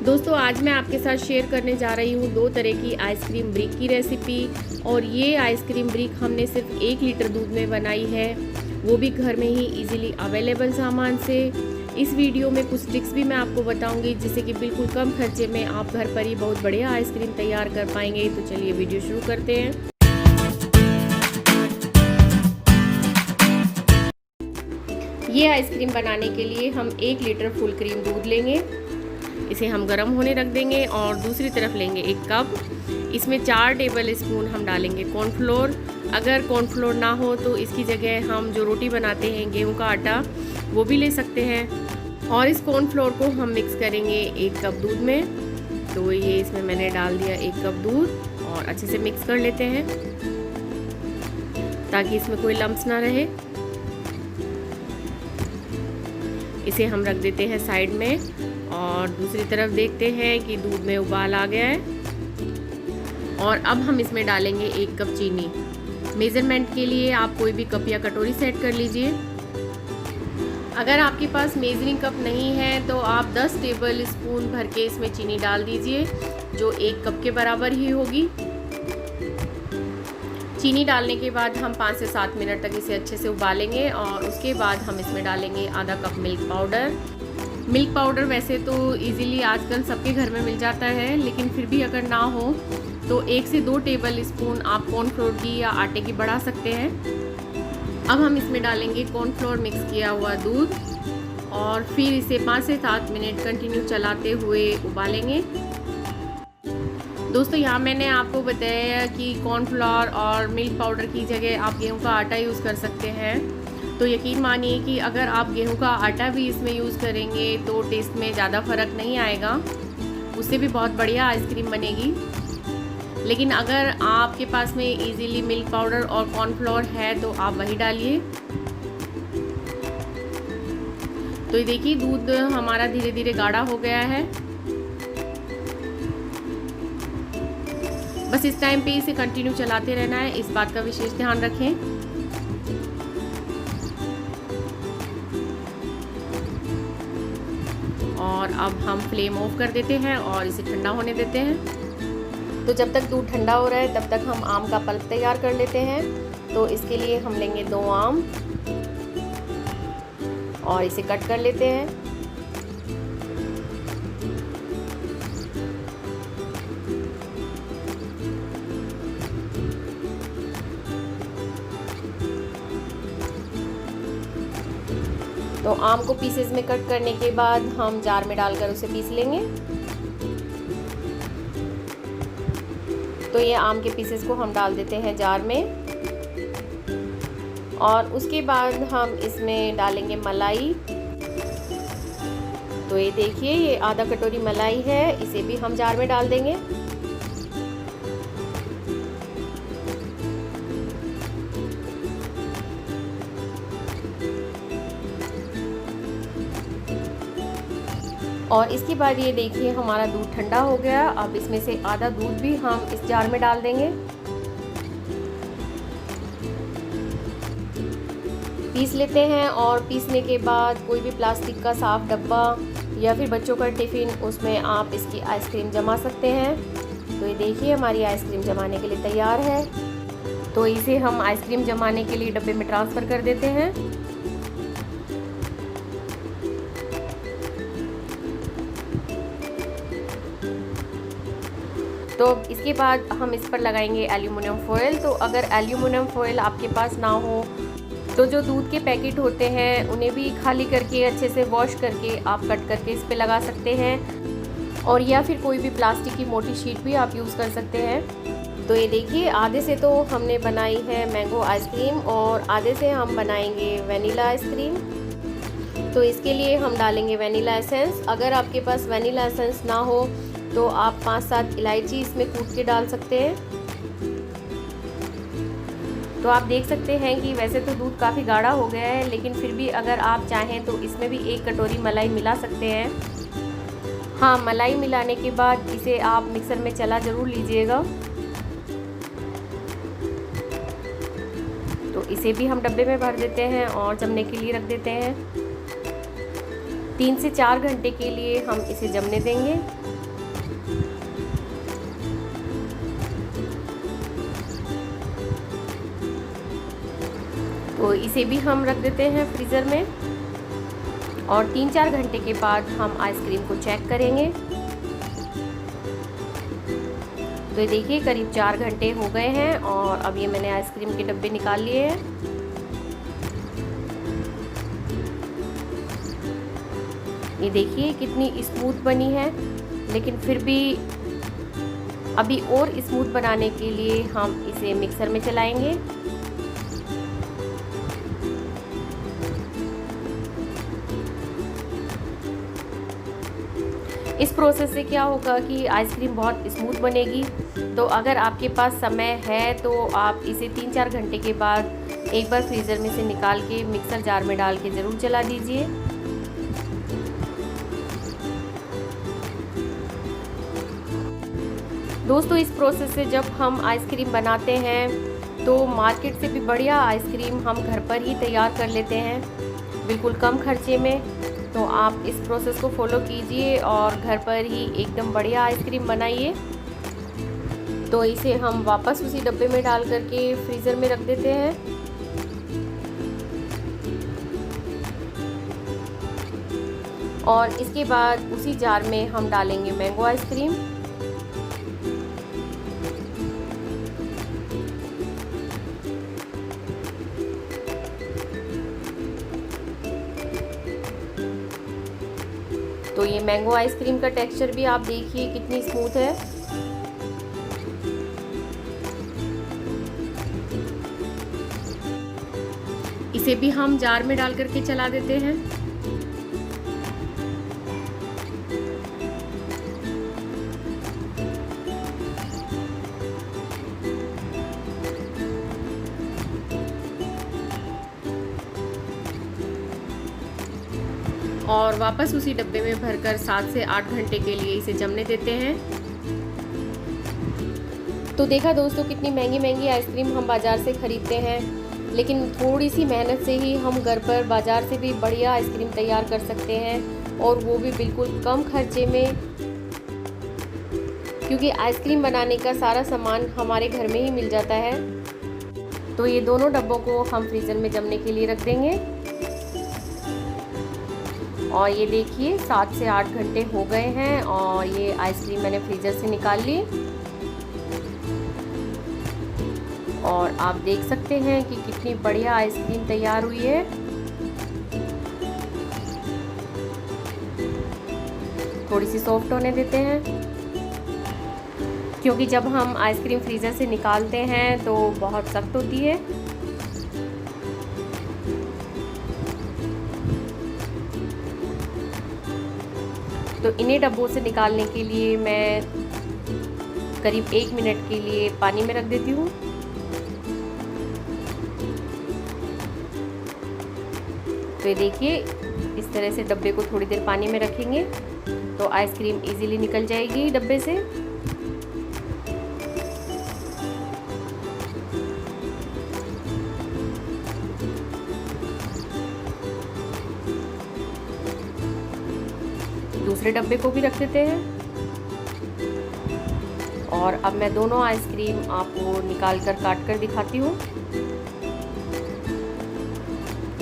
दोस्तों आज मैं आपके साथ शेयर करने जा रही हूँ 2 तरह की आइसक्रीम ब्रिक की रेसिपी। और ये आइसक्रीम ब्रिक हमने सिर्फ 1 लीटर दूध में बनाई है, वो भी घर में ही इजीली अवेलेबल सामान से। इस वीडियो में कुछ ट्रिक्स भी मैं आपको बताऊंगी जिससे कि बिल्कुल कम खर्चे में आप घर पर ही बहुत बढ़िया आइसक्रीम तैयार कर पाएंगे। तो चलिए वीडियो शुरू करते हैं। ये आइसक्रीम बनाने के लिए हम 1 लीटर फुल क्रीम दूध लेंगे, इसे हम गर्म होने रख देंगे। और दूसरी तरफ लेंगे 1 कप, इसमें 4 टेबल स्पून हम डालेंगे कॉर्नफ्लोर। अगर कॉर्नफ्लोर ना हो तो इसकी जगह हम जो रोटी बनाते हैं गेहूं का आटा वो भी ले सकते हैं। और इस कॉर्नफ्लोर को हम मिक्स करेंगे 1 कप दूध में। तो ये इसमें मैंने डाल दिया 1 कप दूध और अच्छे से मिक्स कर लेते हैं ताकि इसमें कोई लम्स ना रहे। इसे हम रख देते हैं साइड में और दूसरी तरफ देखते हैं कि दूध में उबाल आ गया है। और अब हम इसमें डालेंगे 1 कप चीनी। मेज़रमेंट के लिए आप कोई भी कप या कटोरी सेट कर लीजिए। अगर आपके पास मेजरिंग कप नहीं है तो आप 10 टेबल स्पून भर के इसमें चीनी डाल दीजिए, जो 1 कप के बराबर ही होगी। चीनी डालने के बाद हम 5 से 7 मिनट तक इसे अच्छे से उबालेंगे और उसके बाद हम इसमें डालेंगे आधा cup milk powder. Milk powder वैसे तो इजीली आजकल सबके घर में मिल जाता है, लेकिन फिर भी अगर ना हो तो 1 से 2 टेबल स्पून आप कॉर्नफ्लोर की या आटे की बढ़ा सकते हैं। अब हम इसमें डालेंगे कॉर्नफ्लोर मिक्स किया हुआ दूध और फिर इसे 5 से 7 मिनट कंटिन्यू चलाते हुए उबालेंगे। दोस्तों यहाँ मैंने आपको बताया कि कॉर्नफ्लोर और मिल्क पाउडर की जगह आप गेहूं का आटा यूज़ कर सकते हैं। तो यकीन मानिए कि अगर आप गेहूं का आटा भी इसमें यूज़ करेंगे तो टेस्ट में ज़्यादा फ़र्क नहीं आएगा, उससे भी बहुत बढ़िया आइसक्रीम बनेगी। लेकिन अगर आपके पास में इजीली मिल्क पाउडर और कॉर्नफ्लोर है तो आप वही डालिए। तो ये देखिए दूध हमारा धीरे धीरे गाढ़ा हो गया है। बस इस टाइम पे इसे कंटिन्यू चलाते रहना है, इस बात का विशेष ध्यान रखें। और अब हम फ्लेम ऑफ कर देते हैं और इसे ठंडा होने देते हैं। तो जब तक दूध ठंडा हो रहा है तब तक हम आम का पल्प तैयार कर लेते हैं। तो इसके लिए हम लेंगे 2 आम और इसे कट कर लेते हैं। तो आम को पीसेस में कट करने के बाद हम जार में डालकर उसे पीस लेंगे। तो ये आम के पीसेस को हम डाल देते हैं जार में और उसके बाद हम इसमें डालेंगे मलाई। तो ये देखिए ये आधा कटोरी मलाई है, इसे भी हम जार में डाल देंगे। और इसके बाद ये देखिए हमारा दूध ठंडा हो गया। अब इसमें से आधा दूध भी हम इस जार में डाल देंगे। पीस लेते हैं और पीसने के बाद कोई भी प्लास्टिक का साफ डब्बा या फिर बच्चों का टिफ़िन, उसमें आप इसकी आइसक्रीम जमा सकते हैं। तो ये देखिए हमारी आइसक्रीम जमाने के लिए तैयार है। तो इसे हम आइसक्रीम जमाने के लिए डब्बे में ट्रांसफ़र कर देते हैं। तो इसके बाद हम इस पर लगाएंगे एल्यूमिनियम फॉयल। तो अगर एल्यूमिनियम फॉयल आपके पास ना हो तो जो दूध के पैकेट होते हैं उन्हें भी खाली करके अच्छे से वॉश करके आप कट करके इस पर लगा सकते हैं। और या फिर कोई भी प्लास्टिक की मोटी शीट भी आप यूज़ कर सकते हैं। तो ये देखिए आधे से तो हमने बनाई है मैंगो आइसक्रीम और आधे से हम बनाएंगे वनीला आइसक्रीम। तो इसके लिए हम डालेंगे वनीला एसेंस। अगर आपके पास वनीला एसेंस ना हो तो आप 5-7 इलायची इसमें कूट के डाल सकते हैं। तो आप देख सकते हैं कि वैसे तो दूध काफ़ी गाढ़ा हो गया है, लेकिन फिर भी अगर आप चाहें तो इसमें भी 1 कटोरी मलाई मिला सकते हैं। हाँ, मलाई मिलाने के बाद इसे आप मिक्सर में चला ज़रूर लीजिएगा। तो इसे भी हम डब्बे में भर देते हैं और जमने के लिए रख देते हैं। 3 से 4 घंटे के लिए हम इसे जमने देंगे। तो इसे भी हम रख देते हैं फ्रीज़र में और 3-4 घंटे के बाद हम आइसक्रीम को चेक करेंगे। तो ये देखिए करीब 4 घंटे हो गए हैं और अब ये मैंने आइसक्रीम के डब्बे निकाल लिए हैं। ये देखिए कितनी स्मूथ बनी है, लेकिन फिर भी अभी और स्मूथ बनाने के लिए हम इसे मिक्सर में चलाएंगे। इस प्रोसेस से क्या होगा कि आइसक्रीम बहुत स्मूथ बनेगी। तो अगर आपके पास समय है तो आप इसे 3-4 घंटे के बाद एक बार फ्रीज़र में से निकाल के मिक्सर जार में डाल के ज़रूर चला दीजिए। दोस्तों, इस प्रोसेस से जब हम आइसक्रीम बनाते हैं तो मार्केट से भी बढ़िया आइसक्रीम हम घर पर ही तैयार कर लेते हैं, बिल्कुल कम खर्चे में। तो आप इस प्रोसेस को फॉलो कीजिए और घर पर ही एकदम बढ़िया आइसक्रीम बनाइए। तो इसे हम वापस उसी डब्बे में डाल करके फ्रीज़र में रख देते हैं। और इसके बाद उसी जार में हम डालेंगे मैंगो आइसक्रीम। तो ये मैंगो आइसक्रीम का टेक्सचर भी आप देखिए कितनी स्मूथ है। इसे भी हम जार में डाल करके चला देते हैं। और वापस उसी डब्बे में भरकर 7 से 8 घंटे के लिए इसे जमने देते हैं। तो देखा दोस्तों, कितनी महंगी महंगी आइसक्रीम हम बाज़ार से ख़रीदते हैं, लेकिन थोड़ी सी मेहनत से ही हम घर पर बाज़ार से भी बढ़िया आइसक्रीम तैयार कर सकते हैं, और वो भी बिल्कुल कम खर्चे में, क्योंकि आइसक्रीम बनाने का सारा सामान हमारे घर में ही मिल जाता है। तो ये दोनों डब्बों को हम फ्रीज़र में जमने के लिए रख देंगे। और ये देखिए 7 से 8 घंटे हो गए हैं और ये आइसक्रीम मैंने फ्रीज़र से निकाल ली। और आप देख सकते हैं कि कितनी बढ़िया आइसक्रीम तैयार हुई है। थोड़ी सी सॉफ्ट होने देते हैं, क्योंकि जब हम आइसक्रीम फ्रीज़र से निकालते हैं तो बहुत सख्त होती है। तो इन्हीं डब्बों से निकालने के लिए मैं करीब 1 मिनट के लिए पानी में रख देती हूँ। तो ये देखिए इस तरह से डब्बे को थोड़ी देर पानी में रखेंगे तो आइसक्रीम इजीली निकल जाएगी डब्बे से। दूसरे डब्बे को भी रख देते हैं। और अब मैं दोनों आइसक्रीम आपको निकाल कर काट कर दिखाती हूँ।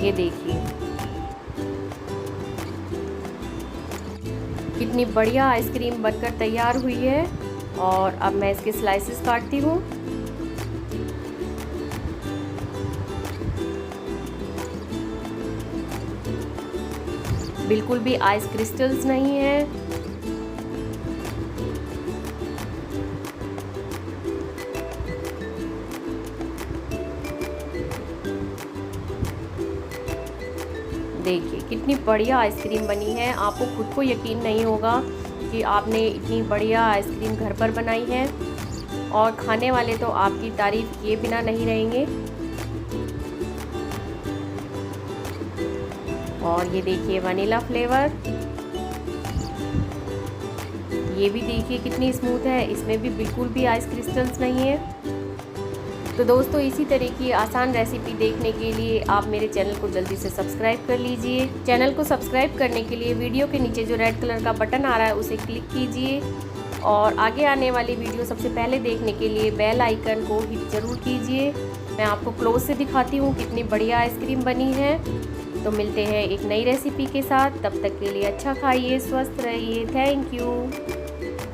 ये देखिए कितनी बढ़िया आइसक्रीम बनकर तैयार हुई है। और अब मैं इसके स्लाइसेस काटती हूँ। बिल्कुल भी आइस क्रिस्टल्स नहीं है। देखिए कितनी बढ़िया आइसक्रीम बनी है। आपको खुद को यकीन नहीं होगा कि आपने इतनी बढ़िया आइसक्रीम घर पर बनाई है, और खाने वाले तो आपकी तारीफ किए बिना नहीं रहेंगे। और ये देखिए वनीला फ्लेवर, ये भी देखिए कितनी स्मूथ है, इसमें भी बिल्कुल भी आइस क्रिस्टल्स नहीं है। तो दोस्तों इसी तरह की आसान रेसिपी देखने के लिए आप मेरे चैनल को जल्दी से सब्सक्राइब कर लीजिए। चैनल को सब्सक्राइब करने के लिए वीडियो के नीचे जो रेड कलर का बटन आ रहा है उसे क्लिक कीजिए और आगे आने वाली वीडियो सबसे पहले देखने के लिए बेल आइकन को हिट ज़रूर कीजिए। मैं आपको क्लोज से दिखाती हूँ कितनी बढ़िया आइसक्रीम बनी है। तो मिलते हैं एक नई रेसिपी के साथ, तब तक के लिए अच्छा खाइए, स्वस्थ रहिए। Thank you.